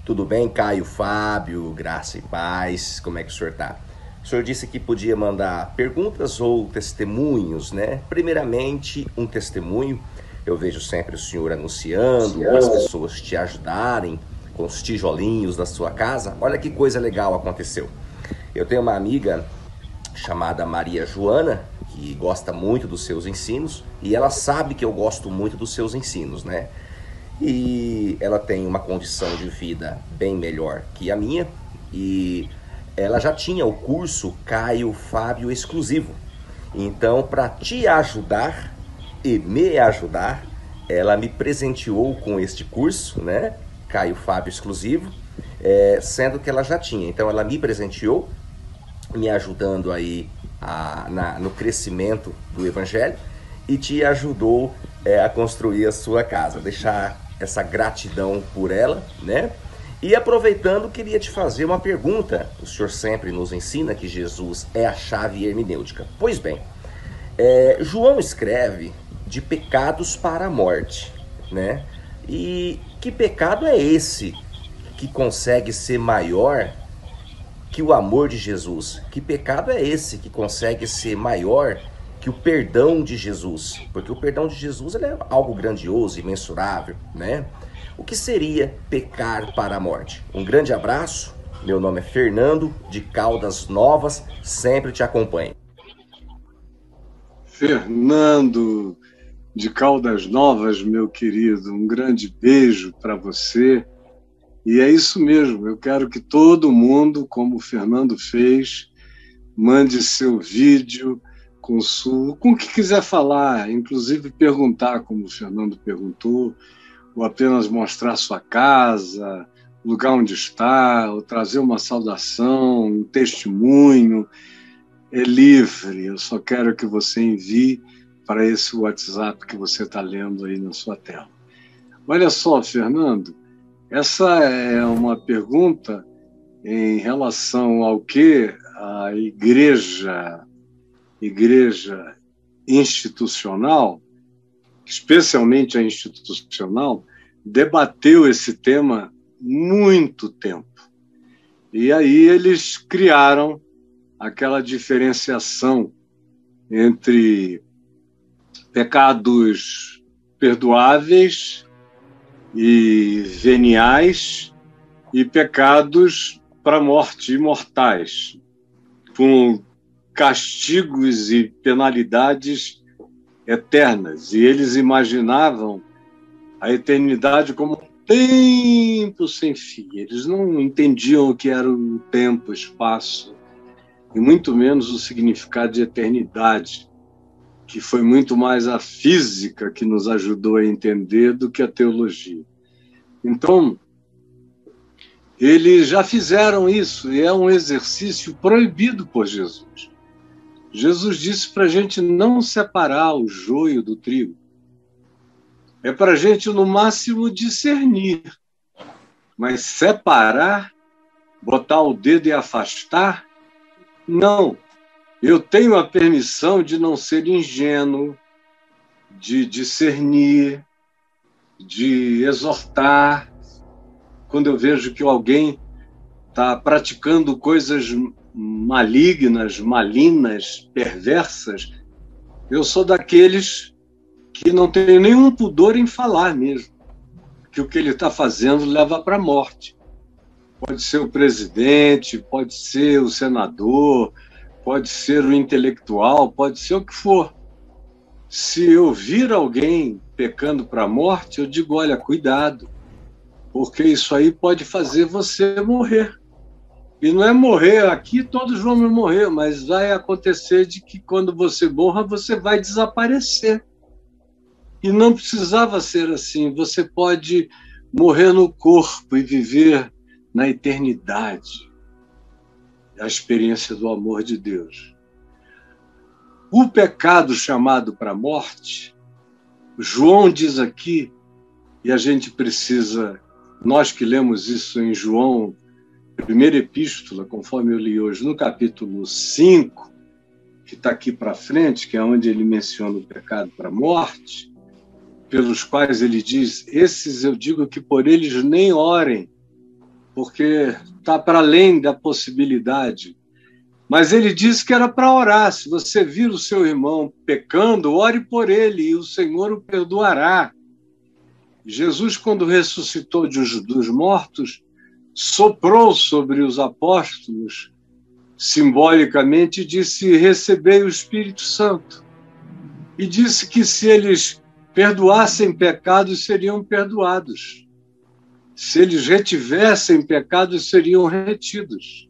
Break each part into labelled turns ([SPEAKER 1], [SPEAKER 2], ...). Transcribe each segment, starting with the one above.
[SPEAKER 1] Tudo bem, Caio Fábio, graça e paz, como é que o senhor tá? O senhor disse que podia mandar perguntas ou testemunhos, né? Primeiramente, um testemunho. Eu vejo sempre o senhor anunciando para as pessoas te ajudarem com os tijolinhos da sua casa. Olha que coisa legal aconteceu. Eu tenho uma amiga chamada Maria Joana, que gosta muito dos seus ensinos, e ela sabe que eu gosto muito dos seus ensinos, né? E ela tem uma condição de vida bem melhor que a minha, e ela já tinha o curso Caio Fábio exclusivo. Então, para te ajudar e me ajudar, ela me presenteou com este curso, né? Caio Fábio exclusivo, sendo que ela já tinha. Então, ela me presenteou, me ajudando aí no crescimento do Evangelho, e te ajudou a construir a sua casa. Deixar essa gratidão por ela, né? E aproveitando, queria te fazer uma pergunta. O senhor sempre nos ensina que Jesus é a chave hermenêutica. Pois bem, João escreve de pecados para a morte, né? E que pecado é esse que consegue ser maior que o amor de Jesus? Que pecado é esse que consegue ser maior que o perdão de Jesus? Porque o perdão de Jesus ele é algo grandioso, imensurável, né? O que seria pecar para a morte? Um grande abraço. Meu nome é Fernando, de Caldas Novas, sempre te acompanho.
[SPEAKER 2] Fernando, de Caldas Novas, meu querido, um grande beijo para você. E é isso mesmo, eu quero que todo mundo, como o Fernando fez, mande seu vídeo com o que quiser falar, inclusive perguntar, como o Fernando perguntou, ou apenas mostrar sua casa, o lugar onde está, ou trazer uma saudação, um testemunho. É livre, eu só quero que você envie para esse WhatsApp que você está lendo aí na sua tela. Olha só, Fernando, essa é uma pergunta em relação ao que a igreja institucional, especialmente a institucional, debateu esse tema muito tempo. E aí eles criaram aquela diferenciação entre pecados perdoáveis e veniais e pecados para a morte, imortais, com castigos e penalidades eternas. E eles imaginavam a eternidade como um tempo sem fim. Eles não entendiam o que era o tempo, o espaço, e muito menos o significado de eternidade, que foi muito mais a física que nos ajudou a entender do que a teologia. Então, eles já fizeram isso, e é um exercício proibido por Jesus. Jesus disse para a gente não separar o joio do trigo. É para a gente, no máximo, discernir. Mas separar, botar o dedo e afastar, não. Eu tenho a permissão de não ser ingênuo, de discernir, de exortar. Quando eu vejo que alguém está praticando coisas malignas, malinas, perversas, eu sou daqueles que não tem nenhum pudor em falar mesmo, que o que ele está fazendo leva para a morte. Pode ser o presidente, pode ser o senador, pode ser o intelectual, pode ser o que for. Se eu vir alguém pecando para a morte, eu digo, olha, cuidado, porque isso aí pode fazer você morrer. E não é morrer, aqui todos vamos morrer, mas vai acontecer de que quando você morra, você vai desaparecer. E não precisava ser assim, você pode morrer no corpo e viver na eternidade. A experiência do amor de Deus. O pecado chamado para a morte, João diz aqui, e a gente precisa, nós que lemos isso em João, primeira epístola, conforme eu li hoje, no capítulo 5, que está aqui para frente, que é onde ele menciona o pecado para a morte, pelos quais ele diz, esses eu digo que por eles nem orem, porque está para além da possibilidade. Mas ele disse que era para orar. Se você vir o seu irmão pecando, ore por ele e o Senhor o perdoará. Jesus, quando ressuscitou dos mortos, soprou sobre os apóstolos, simbolicamente, e disse: recebei o Espírito Santo. E disse que se eles perdoassem pecados, seriam perdoados. Se eles retivessem pecados, seriam retidos.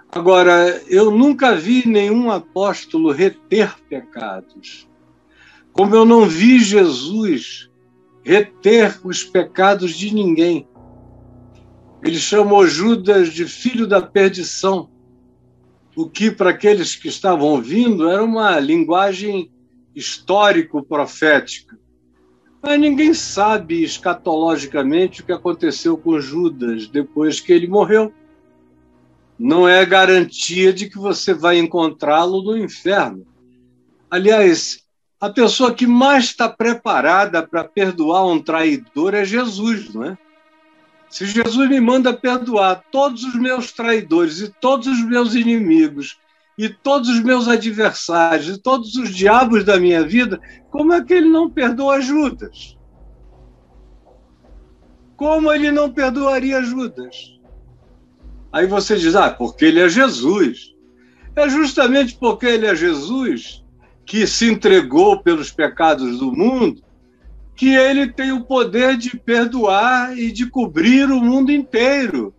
[SPEAKER 2] Agora, eu nunca vi nenhum apóstolo reter pecados, como eu não vi Jesus reter os pecados de ninguém. Ele chamou Judas de filho da perdição, o que, para aqueles que estavam ouvindo, era uma linguagem histórico-profética. Mas ninguém sabe escatologicamente o que aconteceu com Judas depois que ele morreu. Não é garantia de que você vai encontrá-lo no inferno. Aliás, a pessoa que mais está preparada para perdoar um traidor é Jesus, não é? Se Jesus me manda perdoar todos os meus traidores e todos os meus inimigos e todos os meus adversários e todos os diabos da minha vida, como é que ele não perdoa Judas? Como ele não perdoaria Judas? Aí você diz, porque ele é Jesus. É justamente porque ele é Jesus, que se entregou pelos pecados do mundo, que ele tem o poder de perdoar e de cobrir o mundo inteiro.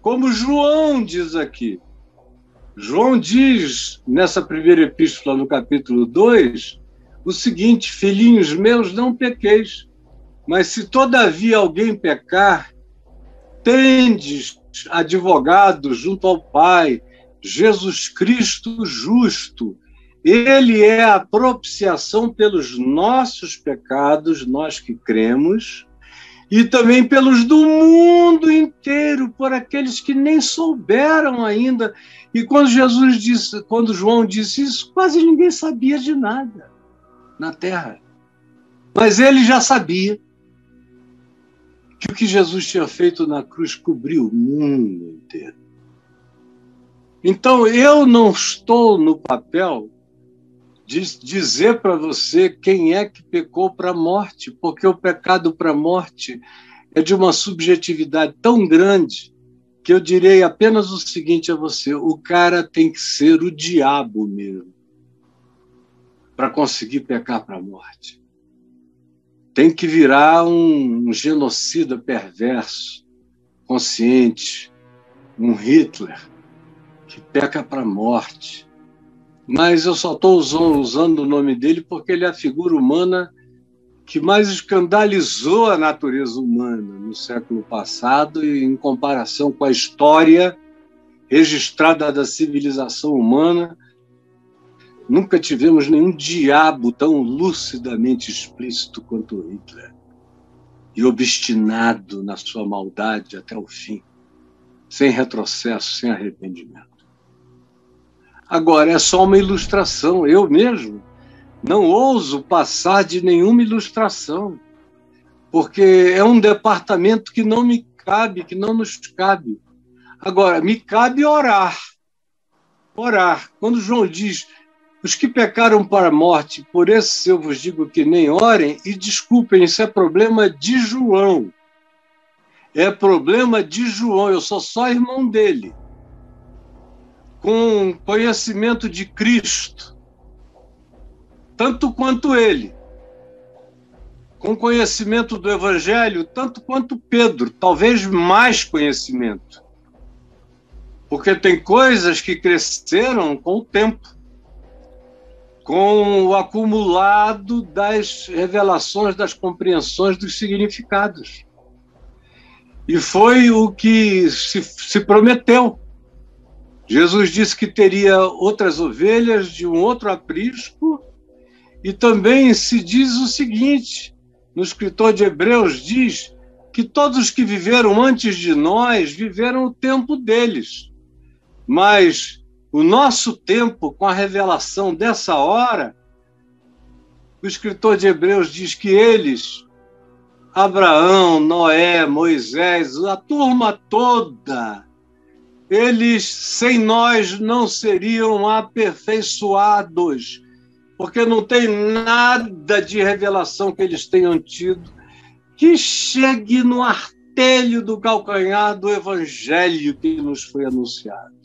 [SPEAKER 2] Como João diz aqui. João diz, nessa primeira epístola, no capítulo 2, o seguinte: filhinhos meus, não pequeis, mas se todavia alguém pecar, tendes advogado junto ao Pai, Jesus Cristo justo. Ele é a propiciação pelos nossos pecados, nós que cremos, e também pelos do mundo inteiro, por aqueles que nem souberam ainda. E quando João disse isso, quase ninguém sabia de nada na Terra. Mas ele já sabia que o que Jesus tinha feito na cruz cobriu o mundo inteiro. Então, eu não estou no papel de dizer para você quem é que pecou para a morte, porque o pecado para a morte é de uma subjetividade tão grande que eu direi apenas o seguinte a você: o cara tem que ser o diabo mesmo para conseguir pecar para a morte. Tem que virar um genocida perverso, consciente, um Hitler, que peca para a morte. Mas eu só estou usando o nome dele porque ele é a figura humana que mais escandalizou a natureza humana no século passado, e em comparação com a história registrada da civilização humana, nunca tivemos nenhum diabo tão lucidamente explícito quanto Hitler, e obstinado na sua maldade até o fim, sem retrocesso, sem arrependimento. Agora, é só uma ilustração. Eu mesmo não ouso passar de nenhuma ilustração, porque é um departamento que não me cabe, que não nos cabe. Agora, me cabe orar. Orar. Quando João diz: os que pecaram para a morte, por esses eu vos digo que nem orem, e desculpem, isso é problema de João. É problema de João, eu sou só irmão dele. Com conhecimento de Cristo, tanto quanto ele. Com conhecimento do Evangelho, tanto quanto Pedro, talvez mais conhecimento. Porque tem coisas que cresceram com o tempo, com o acumulado das revelações, das compreensões dos significados. E foi o que se prometeu. Jesus disse que teria outras ovelhas de um outro aprisco, e também se diz o seguinte, no escritor de Hebreus diz que todos os que viveram antes de nós viveram o tempo deles, mas o nosso tempo, com a revelação dessa hora, o escritor de Hebreus diz que eles Abraão, Noé, Moisés, a turma toda, eles sem nós não seriam aperfeiçoados, porque não tem nada de revelação que eles tenham tido que chegue no artelho do calcanhar do evangelho que nos foi anunciado.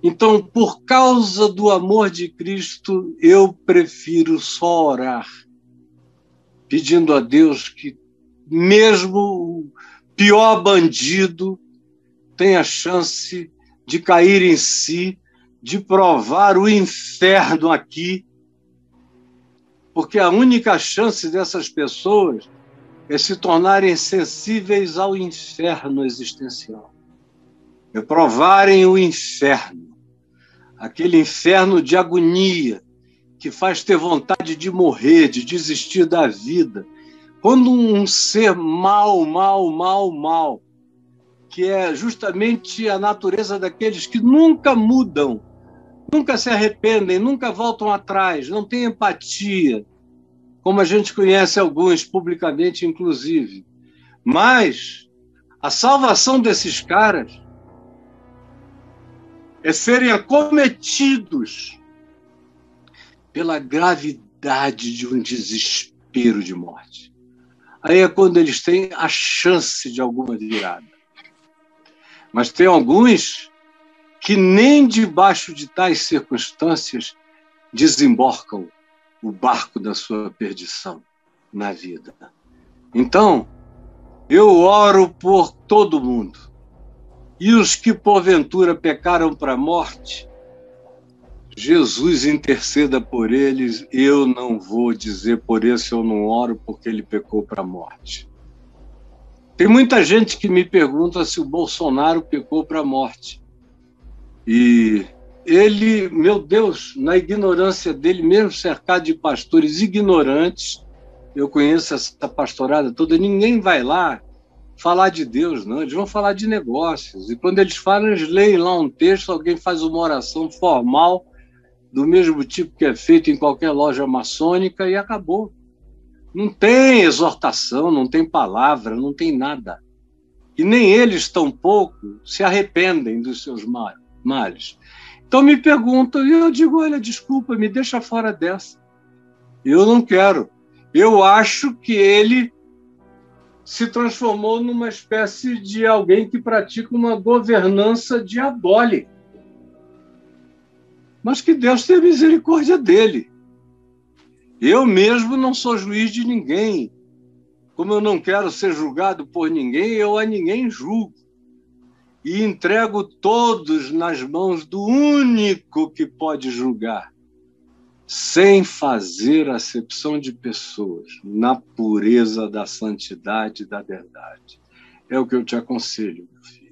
[SPEAKER 2] Então, por causa do amor de Cristo, eu prefiro só orar, pedindo a Deus que mesmo o pior bandido tenha chance de cair em si, de provar o inferno aqui, porque a única chance dessas pessoas é se tornarem sensíveis ao inferno existencial, é provarem o inferno, aquele inferno de agonia que faz ter vontade de morrer, de desistir da vida. Quando um ser mal, que é justamente a natureza daqueles que nunca mudam, nunca se arrependem, nunca voltam atrás, não têm empatia, como a gente conhece alguns publicamente, inclusive. Mas a salvação desses caras é serem acometidos pela gravidade de um desespero de morte. Aí é quando eles têm a chance de alguma virada. Mas tem alguns que nem debaixo de tais circunstâncias desembarcam o barco da sua perdição na vida. Então, eu oro por todo mundo. E os que porventura pecaram para a morte, Jesus interceda por eles. Eu não vou dizer por esse eu não oro porque ele pecou para a morte. Tem muita gente que me pergunta se o Bolsonaro pecou para a morte. E ele, meu Deus, na ignorância dele, mesmo cercado de pastores ignorantes, eu conheço essa pastorada toda, ninguém vai lá falar de Deus, não. Eles vão falar de negócios. E quando eles falam, eles leem lá um texto, alguém faz uma oração formal, do mesmo tipo que é feito em qualquer loja maçônica, e acabou. Não tem exortação, não tem palavra, não tem nada. E nem eles, tampouco, se arrependem dos seus males. Então me perguntam, e eu digo, olha, desculpa, me deixa fora dessa. Eu não quero. Eu acho que ele se transformou numa espécie de alguém que pratica uma governança diabólica. Mas que Deus tenha misericórdia dele. Eu mesmo não sou juiz de ninguém. Como eu não quero ser julgado por ninguém, eu a ninguém julgo. E entrego todos nas mãos do único que pode julgar, sem fazer acepção de pessoas, na pureza da santidade e da verdade. É o que eu te aconselho, meu filho.